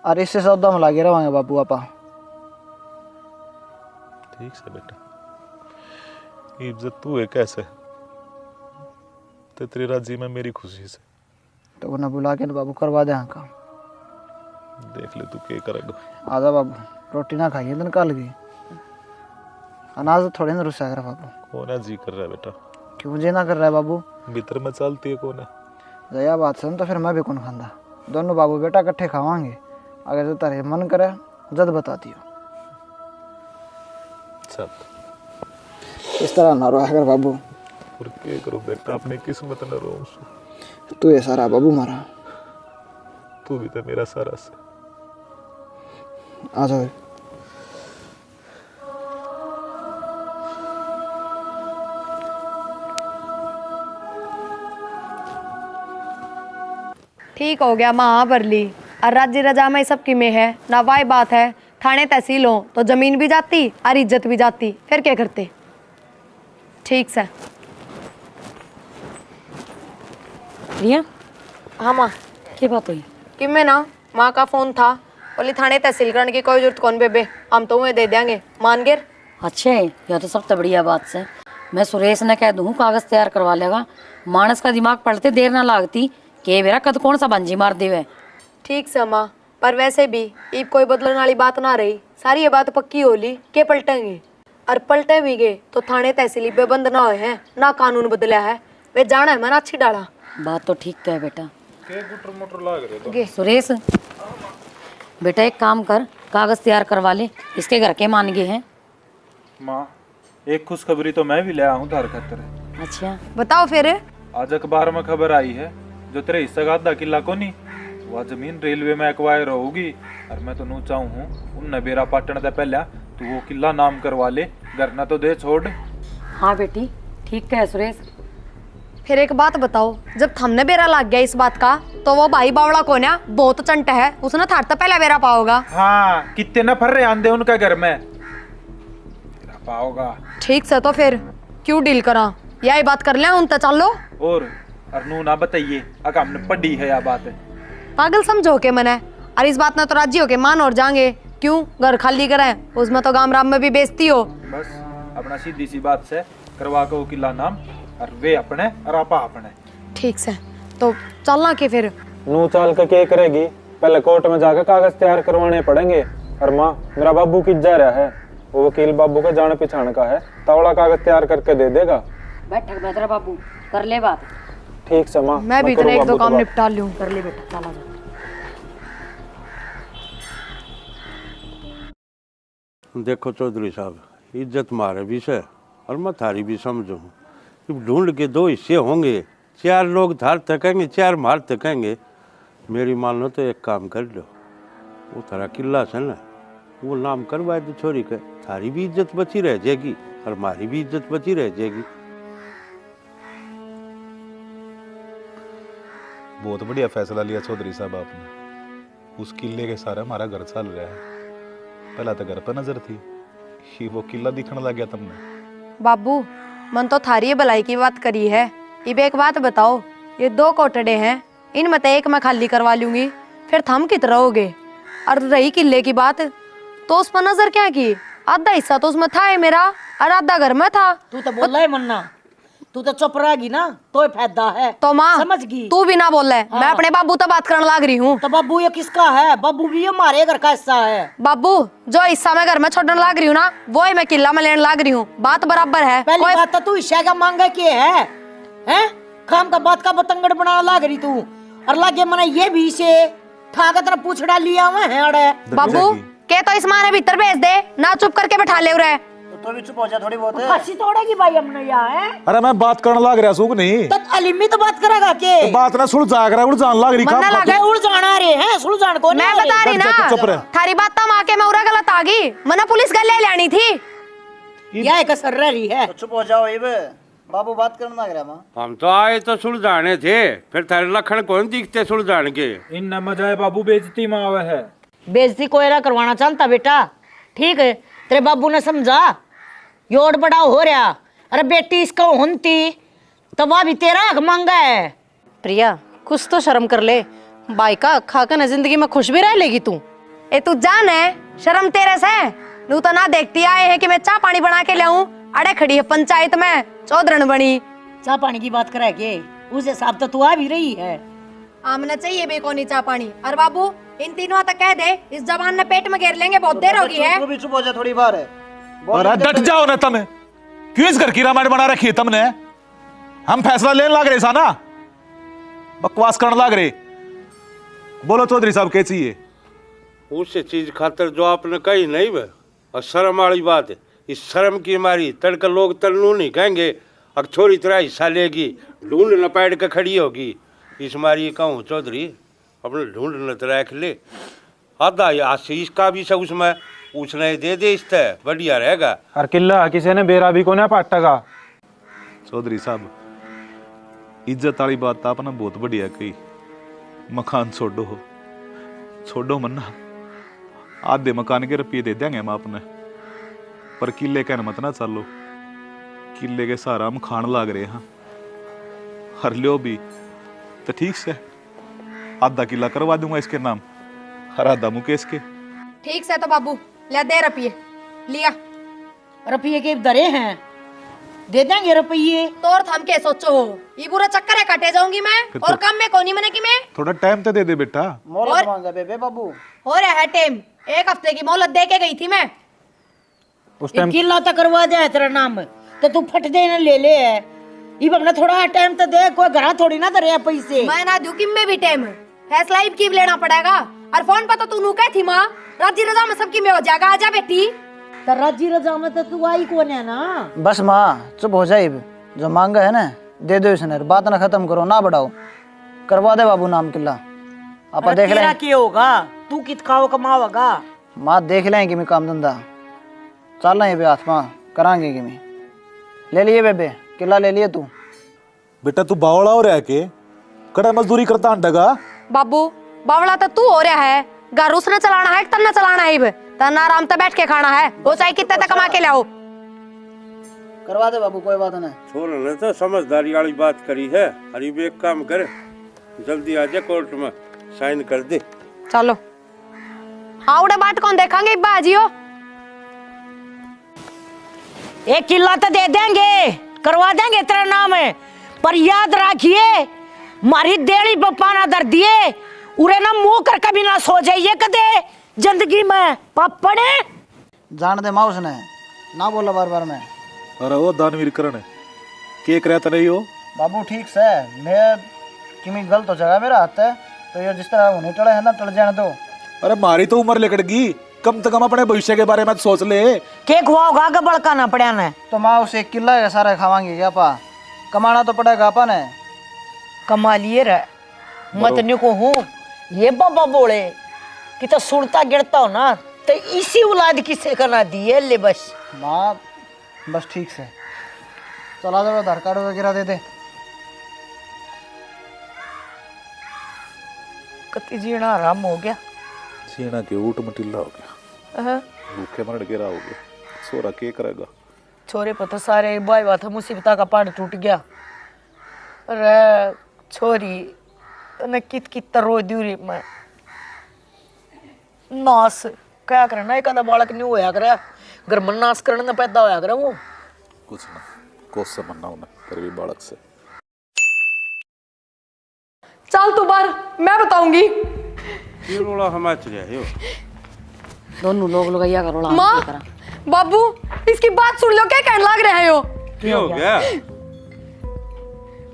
और इससे सौदा में लागे रहेंगे बाबू आपा। ठीक से बेटा, इज्जत तू है कैसे तो तेरी राजी में मेरी खुशी से। तो उन्हें बुला के बाबू करवा दे काम। देख ले तू क्या करेगा। आजा बाबू, रोटी ना खाइए दिन कल गई, अनाज थोड़े ना रुसा कर बाबू। कौन है जी कर रहा है बेटा? क्यों जे ना कर रहा है बाबू? भीतर में चलती है कौन है? जया बात सुन तो फिर मैं भी कौन खांदा, दोनों बाबू बेटा इकट्ठे खावांगे। अगर जो तारे मन करे जद बता दियो। चल इस तरह ना रो अगर बाबू। और क्या करूं बेटा, अपनी किस्मत न रो। तू ये सारा बाबू मारा, तू भी तो मेरा सारा से। आ जाओ। ठीक हो गया माँ भर ली। और राज्य रजा में सब की में है ना, वाई बात है थाने तहसील हो तो जमीन भी जाती और इज्जत भी जाती, फिर क्या करते। ठीक से। रिया, हाँ माँ। क्या बात हुई? कि मैं ना माँ का फोन था, बोली थाने तहसील करने की कोई जरूरत कौन बेबे, हम तो वह दे देंगे मान गिर। अच्छे, यह तो सबसे बढ़िया बात से। मैं सुरेश ने कह दूँ कागज तैयार करवा लेगा, मानस का दिमाग पलटते देर ना लागती के मेरा कद कौन सा बंजी मार देवे। ठीक से माँ, पर वैसे भी ईब कोई बदलने वाली बात ना रही, सारी ये बात पक्की होली के पलटेंगे। और पलटे भी गए तो थाने तहसीली बेबंद ना हुए हैं, ना कानून बदला है, वे जाना है मैंने अच्छी डाला। बात तो ठीक है बेटा। के गुटर मोटर लाग रहे तो। सुरेश बेटा एक काम कर, कागज तैयार करवा ले, इसके घर के मान गए हैं। माँ एक खुशखबरी तो मैं भी ले आया हूँ तार खतर। अच्छा बताओ फिर। आज अखबार में खबर आई है जो तेरे हिस्से का आधा किला को नहीं, वह जमीन रेलवे में एक्वायर होगी। और मैं तो नू चाहूँ हूँ उन नबेरा पाटन से पहले तू वो किला नाम करवा ले, घर ना तो दे छोड़। हाँ बेटी ठीक है सुरेश। फिर एक बात बताओ, जब थमने बेरा लग गया इस बात का तो वो भाई बावड़ा कौन है, बहुत चंट है, उसने थार तो पहले बेरा पाओगा। हाँ कितने न फर रहे आंदे उनका घर में पाओगा। ठीक से, तो फिर क्यों डील करा, यही बात कर ले उन तो चलो। और नू ना बताइए अगर हमने पढ़ी है या बात है। पागल समझो के मने, और इस बात में तो राजी हो के मान और जाएंगे, क्यों घर खाली करें, उसमें तो गाम राम में भी बेइज्जती हो। बस अपना सीधी सी बात से करवा के वो किला नाम, और वे अपने और आपा अपने। ठीक से, तो चलना के फिर। नू चाल के क्या करेगी, पहले कोर्ट में जाकर कागज तैयार करवाने पड़ेंगे। और माँ मेरा बाबू किस जा रहा है, वो वकील बाबू का जान पहचान का है, तवड़ा कागज तैयार करके दे देगा। बैठक बेहतर बाबू, कर ले बात। ठीक से माँ, मैं भी इतने एक दो काम निपटा लूं। कर ले बेटा, चला जा। देखो चौधरी साहब, इज्जत मारे भी से और मैं थारी भी समझूँ। ढूंढ के दो हिस्से होंगे, चार लोग धार थकेंगे, चार मार थकेंगे। मेरी मान लो तो एक काम कर लो, वो थारा किला से ना वो नाम करवा दे छोरी के, थारी भी इज्जत बची रह जाएगी और हमारी भी इज्जत बची रह जाएगी। बहुत बढ़िया फैसला लिया चौधरी साहब आपने। उस किले के सारे हमारा घर चल रहा है। पहला तो घर पर नजर थी कि वो किला दिखने लग गया तुमने। बाबू मन तो थारी भलाई की बात करी है। इब एक बात बताओ, ये दो कोटड़े हैं, इनमें तो एक मैं खाली करवा लूंगी, फिर थम कित रहोगे। और रही किले की बात, तो उस पर नजर क्या की, आधा हिस्सा तो उसमें था है मेरा और आधा घर में था। तू तो बोल रहा है मन्ना, तू तो चुप रहेगी ना तो फायदा है। तो माँ समझ गई, तू भी ना बोल रहा है। मैं अपने बाबू तो बात करने लग रही हूँ। तो बाबू ये किसका है? बाबू भी ये हमारे घर का हिस्सा है। बाबू जो हिस्सा मैं घर में छोड़ने लग रही हूँ ना, वो ही मैं किला में लेने लग रही हूँ, बात बराबर है। पहली बात तो तू हिस्सा का मांगा के है, हैं? काम का बात का बतंगड़ बनाना लग रही तू, और लगे मना ये भी से ठाका तरह पूछड़ा लिया हुआ है। अरे बाबू के तो इस माने भीतर भेज दे ना, चुप करके बैठा ले रहे। तो भी चुप हो जा थोड़ी बहुत। फांसी तोड़ेगी भाई हमने यहाँ है। अरे मैं बात करने लग रहा सूख नहीं, तो अलीमी तो बात करेगा के? तो बात ना सुन जा कर उड़ जान लग रही काम मन्ना लगे उड़ जाना रे हैं, सुन जान को मैं बता रही ना, चुप रह। थारी बात तम आके मैं उरा गलत आ गई, मना पुलिस गल ले लेनी थी। यह कसर रही है। तो चुप हो जाओ इब, बाबू बात करना लग रहा माँ। हम तो आए तो सुलझाने थे, फिर थारे लखन कौन दिखते सुलझाने के। इन न मजाए बाबू बेइज्जती में आवे है। बेइज्जती कोई ना करवाना चाहता बेटा, ठीक है? तेरे बाबू ने समझा, योड़ बड़ा हो रहा। अरे बेटी इसका होती तब भी तेरा हक मांगा है। प्रिया कुछ तो शर्म कर ले, बाई का खाकर न जिंदगी में खुश भी रह लेगी तू। ए तू जान है शर्म तेरे से, नू तो ना देखती आए है कि मैं चाय पानी बना के लाऊं, अड़े खड़ी है पंचायत में चौधरन बनी। चाय पानी की बात करे के उस हिसाब तो तू आ भी रही है। आमना चाहिए बे कोनी चाय पानी। और बाबू इन तीनों तक कह दे, इस जबान ने पेट में घेर लेंगे, बहुत देर होगी है। तू भी चुप हो जा थोड़ी बार है। और डट जाओ ना तुम, क्यों इस घर की रामायण बना रखी है तुमने? हम फैसला लेने लाग रहे सा ना, बकवास करने लाग रहे। बोलो चौधरी साहब क्या चाहिए? उस चीज खातर जो आपने कही नहीं वे, और शर्म वाली बात है। इस शर्म की मारी तड़का लोग तलनू नहीं कहेंगे, और छोरी तेरा हिस्सा लेगी, ढूंढ न पैड के खड़ी होगी। इस मारी कहूँ चौधरी अपने ढूंढ न रख ले, आधा आशीष का भी सब उसमें उसने दे दे, इससे बढ़िया रहेगा। और किला किसी ने बेरा भी को ना पाटेगा। चौधरी साहब इज्जत वाली बात तो आपने बहुत बढ़िया कही। मकान छोड़ो मन्ना, आधे मकान के रुपये दे देंगे हम आपने, पर किले कहने मत ना चलो, किले के सारा हम खान लाग रहे हैं। हर लियो भी तो ठीक से आधा किला करवा दूंगा इसके नाम, हर आधा मुकेश के। ठीक से तो बाबू ले दे रुपये, लिया रुपये के दरे हैं, दे देंगे रुपये। तो और थम के सोचो हो, ये बुरा चक्कर है काटे जाऊंगी मैं, और कम में कोनी मने की मैं। थोड़ा टाइम तो दे दे बेटा। मोहलत मांगा बेबे बाबू। हो रहा है टाइम, 1 हफ्ते की मोहलत दे के गई थी मैं। उस टाइम किला तो करवा दे तेरा नाम, तो तू फट दे न ले ले है। ये बगना थोड़ा टाइम तो दे, कोई घर थोड़ी ना दे पैसे। मैं ना दूं किम में भी टाइम, फैसला ही की लेना पड़ेगा। और फोन पर तो तू नू कही थी माँ, राजी रजा में सबकी में हो जाएगा, आजा बेटी। तो राजी रजा में तो तू आई कौन है ना। बस माँ चुप हो जाए, जो मांगा है ना दे दो इसने, बात ना खत्म करो ना बढ़ाओ, करवा दे बाबू नाम किला। आप देख लें क्या होगा, तू कित खाओ कमाओगा। माँ देख लें कि मैं काम धंधा चल रहे हैं हाथ माँ करांगे कि मैं। ले लिए बेबे किला, ले लिए तू। बेटा तू बावड़ा हो रहा है के कड़ा मजदूरी करता अंडगा? बाबू बावड़ा तो तू हो रहा है, घर उसने चलाना है तन्ना चलाना है, तना आराम से बैठ के खाना है, वो चाहे कितने तक कमा के लाओ। करवा दे बाबू कोई बात नहीं। छोड़ ने तो समझदारी वाली बात करी है। अरे एक काम कर, जल्दी आ जा कोर्ट में साइन कर दे। चलो हाँ उड़े बात कौन देखेंगे बाजियो। एक किला तो दे देंगे, करवा देंगे तेरा नाम है, पर याद रखिए मारी देली बपाना दर दिए उरे ना मुंह कर कभी ना सो जाइए कदे जिंदगी में पापड़े। जान दे माँ उसने ना बोला बार बार मैं। अरे वो दानवीर करण के करता नहीं हो बाबू ठीक से, मैं किमी गलत हो जाएगा मेरा हाथ है, तो ये जिस तरह होने टले है ना टल जाने दो। अरे मारी तो उम्र लेकड़गी, कम से कम अपने भविष्य के बारे में तो सोच ले। के खुआओगा का बड़का ना पड़ा ने, तो माँ उसे एक किला है सारा खावांगे क्या पा, कमाना तो पड़ेगा अपन है। कमा लिए रे मत न्यू को हूँ ये बाबा बोले कि तो सुनता गिरता हो ना, तो इसी औलाद किसे करना दिए ले बस। माँ बस ठीक से चला दो, आधार कार्ड वगैरह दे दे। कति जीना आराम हो गया, सीना के ऊट मटिल्ला हो गया, भूखे मर गिरा हो गया, सोरा के करेगा। छोरे पता सारे बाई बात मुसीबता का पानी टूट गया। अरे छोरी तने कित कित रो दूरी में नास क्या करना, एक आधा बालक नहीं होया करे घर में नाश करने न पैदा होया करे वो कुछ ना कोस से मन्ना उन्हें पर भी बालक से। चल तू बार मैं बताऊंगी। ये रोला हमारे रहे हो दोनों लोग लगाइया करो ला माँ बाबू इसकी बात सुन लो, क्या कहने लग रहे हो? क्या हो गया?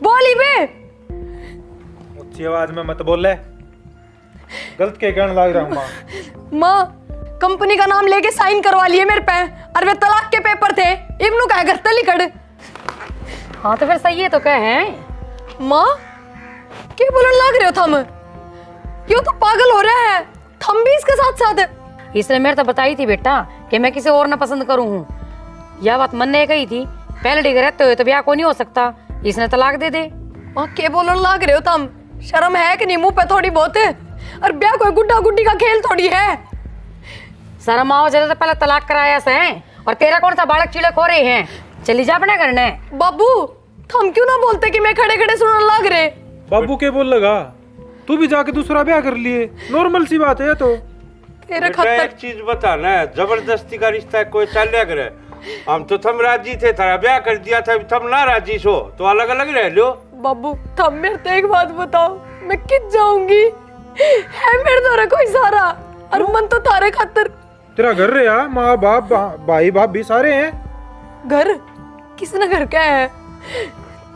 बोली बे ऊंची आवाज में मत बोल ले, गलत के कहने लग रहा हूँ माँ। माँ कंपनी का नाम लेके साइन करवा लिए मेरे पे, और वे तलाक के पेपर थे, इब्नू का घर तली कड़। हाँ तो फिर सही है तो क्या है। माँ क्या बोलने लग रहे हो थम? क्यों तो पागल हो रहा है, थम भी इसके साथ साथ। इसने मेरे तो बताई थी बेटा कि मैं किसी और ना पसंद करूँ हूँ, यह बात मन ने कही थी। पहले डिग रहते हुए तो ब्याह को नहीं हो सकता, इसने तलाक दे दे। माँ क्या बोलने लग रहे हो थम? शर्म है कि नहीं मुंह पे थोड़ी बहुत? और ब्याह कोई गुड्डा गुड्डी का खेल थोड़ी है। शर्म आओ जरा, तो पहले तलाक कराया से और तेरा कौन सा बालक चिड़क हो रहे हैं। चली जा अपने करने। बाबू हम क्यों ना बोलते कि मैं खड़े खड़े सुनने लग रहे। बाबू के बोल लगा, तू भी जाके दूसरा ब्याह कर लिए, नॉर्मल सी बात है। तो तेरे बेटा, खातर एक चीज बता ना, जबरदस्ती का रिश्ता कोई चल करे। हम तो थम राजी थे, थारा ब्याह कर दिया था, थम ना राजी छो तो अलग अलग रह लो। बाबू थम मेरे तो एक बात बताओ, मैं किस जाऊंगी? है मेरे द्वारा कोई सारा और मन तो थारे खातर। तेरा घर रे यार, माँ बाप भाई बाप भी सारे हैं। घर किसने घर क्या है?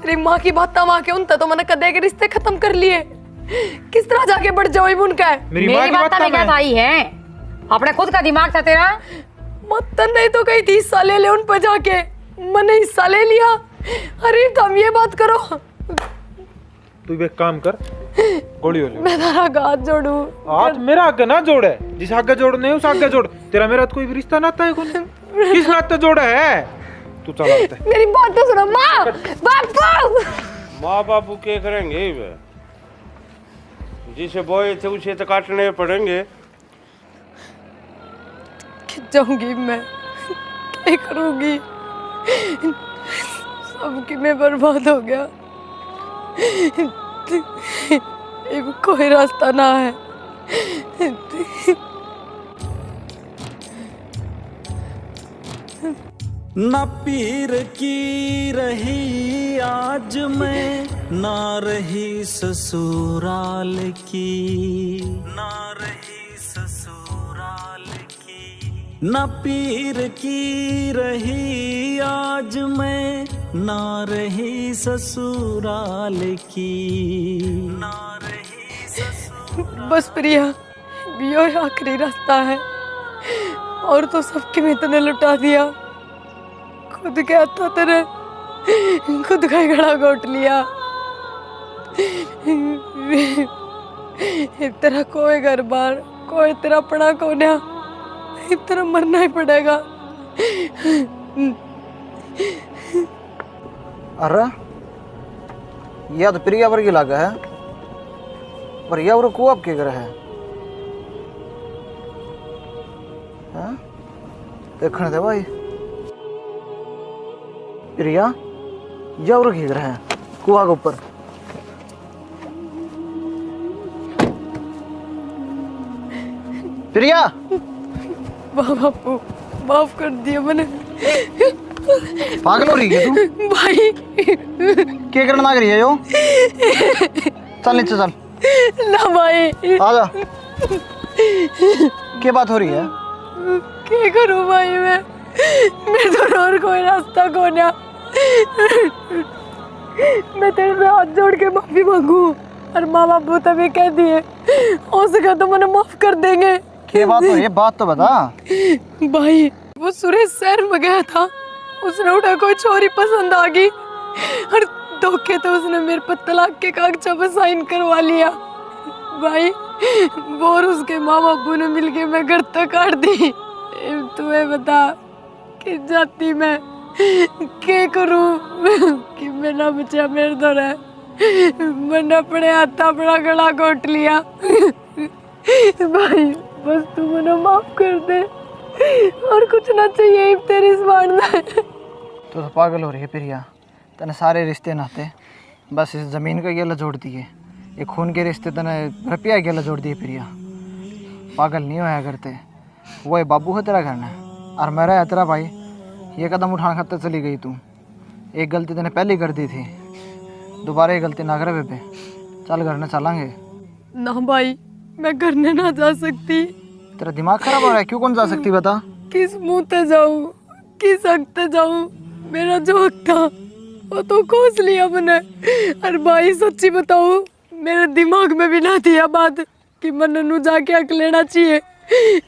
तेरी माँ की बात माँ के उनते तो मैंने कदे के रिश्ते खत्म कर लिए। किस तरह जाके बढ़ जाओ उनका? मेरी माँ की बात में क्या आई है? अपने खुद का दिमाग था तेरा। मत नहीं तो कहीं 30 साल ले उन पर जाके मैंने हिस्सा ले लिया। अरे तुम ये बात करो। तू एक काम कर, गोली हो ले। मैं तेरा हाथ जोड़ू? हाथ मेरा आगे ना जोड़े, जिस आगे जोड़ने है उस आगे जोड़। तेरा मेरा तो कोई भी रिश्ता नाता है कौन? किस नाते जोड़ा है? तू चला है। मेरी बात तो सुनो। माँ बापू, माँ बापू क्या करेंगे वे? जिसे बोए थे उसे तो काटने पड़ेंगे। जाऊंगी मैं, क्या करूंगी? सबकी मैं बर्बाद हो गया। एक कोई रास्ता ना है। ना पीर की रही आज मैं, ना रही ससुराल की, ना रही ससुराल की। ना पीर की रही आज मैं, ना रही ससुराल की, ना रही ससुराल। बस प्रिया, ये आखिरी रास्ता है। और तो सबके में तने लुटा दिया, खुद क्या था तेरे, खुद का ही घड़ा घोट लिया। तेरा कोई घर बार, कोई तेरा अपना कोन्या, तेरा मरना ही पड़ेगा। अरे यह तो प्रिया वर्गी लागा है, पर यह और को अब के घर है? हाँ? देखने दे भाई, प्रिया यह और के घर है कुआ के ऊपर। प्रिया बापू माफ कर दिया मैंने। पागल हो रही है तू? भाई क्या करना लग रही है यो? चल नीचे चल। ना भाई आजा। क्या बात हो रही है? क्या करूं भाई मैं तो और कोई रास्ता कोन्या। मैं तेरे से हाथ जोड़ के माफी मांगू और माँ बापू तभी कह दिए हो सके तो मैंने माफ कर देंगे। क्या बात हो रही है? बात तो बता। भाई वो सुरेश शहर में गया था, उसने उठा कोई छोरी पसंद आ गई और धोखे तो उसने मेरे पर तलाक के कागजों पर साइन करवा लिया। भाई वो और उसके माँ बापू ने मिलके मैं घर तक काट दी। तुम्हें बता कि जाती मैं क्या करूं कि मेरा बच्चा मेरे दो रहे। मैंने अपने हाथ अपना गला घोट लिया। भाई बस तू मुझे माफ कर दे और कुछ ना चाहिए तेरी इस में। तो पागल हो रही है प्रिया, तने सारे रिश्ते नाते बस इस ज़मीन का गेला जोड़ दिए, ये खून के रिश्ते तने रुपया गेला जोड़ दिए। प्रिया पागल नहीं होया करते, वो बाबू है तेरा घर में और मेरा है तेरा भाई। ये कदम उठाने खाते चली गई तू, एक गलती तने पहले कर दी थी, दोबारा ये गलती ना करे बेबे। चल घर में चलेंगे। ना भाई मैं घर ने ना जा सकती। तेरा दिमाग खराब हो रहा है? क्यों कौन जा सकती बता? किस मुंह ते जाऊं, किस हक ते जाऊं? मेरा जो हक था वो तो खोस लिया मैंने। और भाई सच्ची बताऊं, मेरे दिमाग में भी ना थी बात कि मन नू जाके हक लेना चाहिए।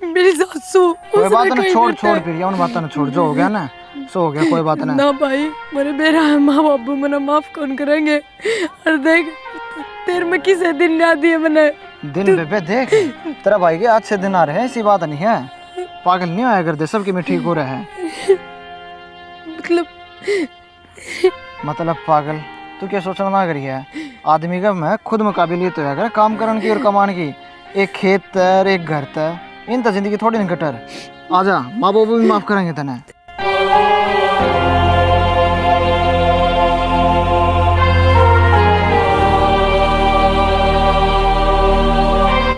मेरी सासू कोई बात ना, छोड़ प्रिया उन बातों ने छोड़, जो हो गया ना सो हो गया, कोई बात ना। ना भाई मेरे मेरा माँ बापू मैंने माफ कौन करेंगे। और देख तेरे में किसे दिन ना दिए मैंने। दिन बेबे देख, तेरा भाई के आज से दिन आ रहे हैं, ऐसी बात नहीं है। पागल नहीं आया करते, सबके में ठीक हो रहा है। मतलब पागल तू क्या सोचना ना करी है? आदमी का मैं खुद मुकाबिलियत तो है काम करने की और कमाने की। एक खेत तर एक घर तर इन तो जिंदगी थोड़ी न कटर। आजा माँ बाप भी माफ करेंगे तने।